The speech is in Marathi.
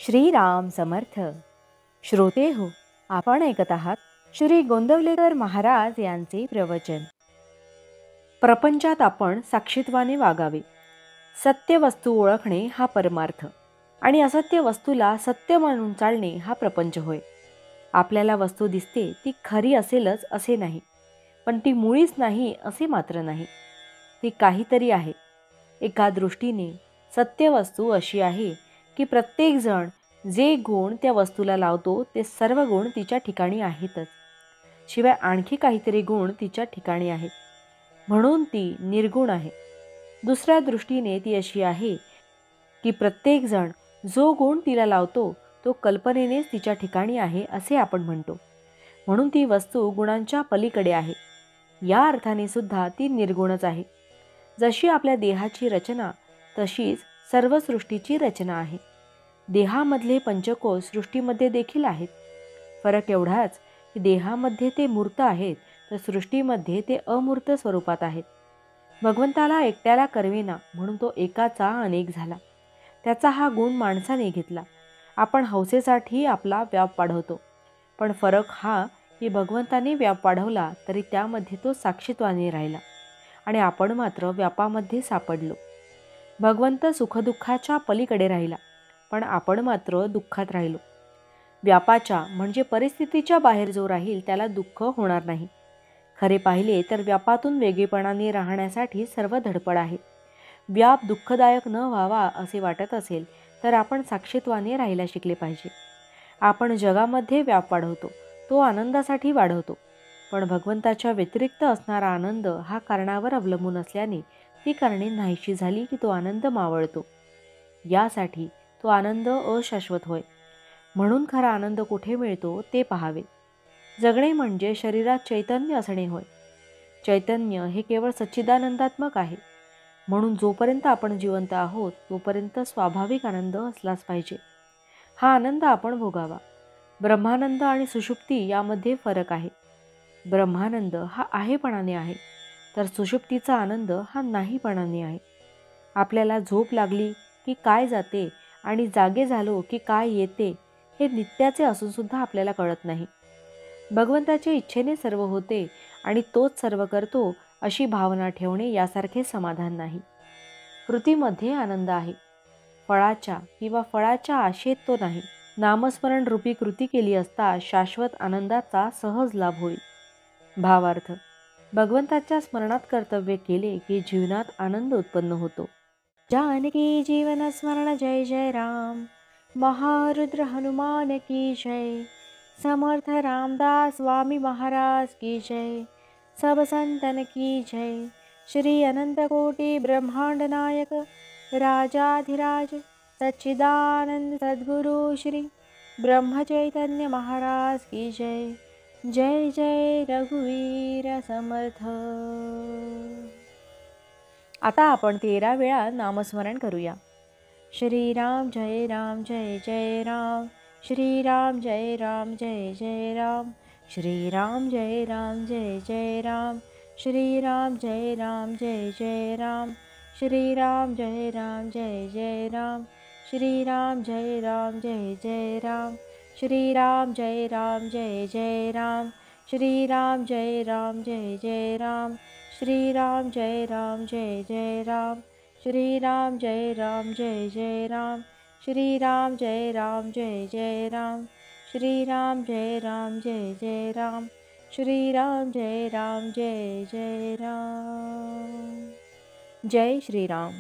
श्रीराम समर्थ. श्रोते हो, आपण ऐकत आहात श्री गोंदवलेकर महाराज यांचे प्रवचन. प्रपंचात आपण साक्षीत्वाने वागावे. सत्य वस्तू ओळखणे हा परमार्थ आणि असत्य वस्तूला सत्य मानून चालणे हा प्रपंच होय. आपल्याला वस्तू दिसते ती खरी असेलच असे नाही, पण ती मुळीच नाही असे मात्र नाही. ती काहीतरी आहे. एका दृष्टीने सत्य वस्तू अशी आहे की प्रत्येकजण जे गुण त्या वस्तूला लावतो ते सर्व गुण तिच्या ठिकाणी आहेतच, शिवाय आणखी काहीतरी गुण तिच्या ठिकाणी आहेत, म्हणून ती निर्गुण आहे. दुसऱ्या दृष्टीने ती अशी आहे की प्रत्येकजण जो गुण तिला लावतो तो कल्पनेनेच तिच्या ठिकाणी आहे असे आपण म्हणतो, म्हणून ती वस्तू गुणांच्या पलीकडे आहे. या अर्थाने सुद्धा ती निर्गुणच आहे. जशी आपल्या देहाची रचना तशीच सर्व सृष्टीची रचना आहे. देहामधले पंचकोश सृष्टीमध्ये देखील आहेत. फरक एवढाच की देहामध्ये ते मूर्त आहेत तर सृष्टीमध्ये ते अमूर्त स्वरूपात आहेत. भगवंताला एकट्याला करविना म्हणून तो एकाचा अनेक झाला. त्याचा हा गुण माणसाने घेतला. आपण हौसेसाठी आपला व्याप वाढवतो, पण फरक हा की भगवंताने व्याप वाढवला तरी त्यामध्ये तो साक्षीत्वाने राहिला आणि आपण मात्र व्यापामध्ये सापडलो. भगवंत सुखदुःखाच्या पलीकडे राहिला, पण आपण मात्र दुःखात राहिलो. व्यापाच्या म्हणजे परिस्थितीच्या बाहेर जो राहील त्याला दुःख होणार नाही. खरे पाहिले तर व्यापातून वेगळेपणाने राहण्यासाठी सर्व धडपड आहे. व्याप दुःखदायक न व्हावा असे वाटत असेल तर आपण साक्षीत्वाने राहायला शिकले पाहिजे. आपण जगामध्ये व्याप वाढवतो, तो आनंदासाठी वाढवतो, पण भगवंताच्या व्यतिरिक्त असणारा आनंद हा कारणावर अवलंबून असल्याने ती कारणे नाहीशी झाली की तो आनंद मावळतो. यासाठी तो आनंद अशाश्वत होय. म्हणून खरा आनंद कुठे मिळतो ते पाहावे. जगणे म्हणजे शरीरात चैतन्य असणे होय. चैतन्य हे केवळ सच्चिदानंदात्मक आहे. म्हणून जोपर्यंत आपण जिवंत आहोत तोपर्यंत स्वाभाविक आनंद असलाच पाहिजे. हा आनंद आपण भोगावा. ब्रह्मानंद आणि सुषुप्ती यामध्ये फरक आहे. ब्रह्मानंद हा आहेपणाने आहे, तर सुषुप्तीचा आनंद हा नाहीपणाने आहे. आपल्याला झोप लागली की काय जाते आणि जागे झालो की काय येते हे नित्याचे असूनसुद्धा आपल्याला कळत नाही. भगवंताच्या इच्छेने सर्व होते आणि तोच सर्व करतो अशी भावना ठेवणे यासारखे समाधान नाही. कृतीमध्ये आनंद आहे, फळाच्या किंवा फळाच्या आशेत तो नाही. नामस्मरण रूपी कृती केली असता शाश्वत आनंदाचा सहज लाभ होईल. भावार्थ, भगवंताच्या स्मरणात कर्तव्य केले की जीवनात आनंद उत्पन्न होतो. जानकी जीवन स्मरण जय जय राम. महारुद्र हनुमान की जय. समर्थ रामदास स्वामी महाराज की जय. सब संतन की जय. श्री अनंत कोटि ब्रह्मांड नायक राजाधिराज सच्चिदानंद सद्गुरु श्री ब्रह्म चैतन्य महाराज की जय. जय जय रघुवीर समर्थ. आता आपण 13 वेळा नामस्मरण करूया. श्रीराम जय राम जय जय राम. श्रीराम जय राम जय जय राम. श्रीराम जय राम जय जय राम. श्रीराम जय राम जय जय राम. श्रीराम जय राम जय जय राम. श्रीराम जय राम जय जय राम. श्रीराम जय राम जय जय राम. श्रीराम जय राम जय जय राम. श्रीराम जय राम जय जय राम. श्रीराम जय राम जय जय राम. श्रीराम जय राम जय जय राम. श्रीराम जय राम जय जय राम. श्रीराम जय राम जय जय राम. जय श्रीराम.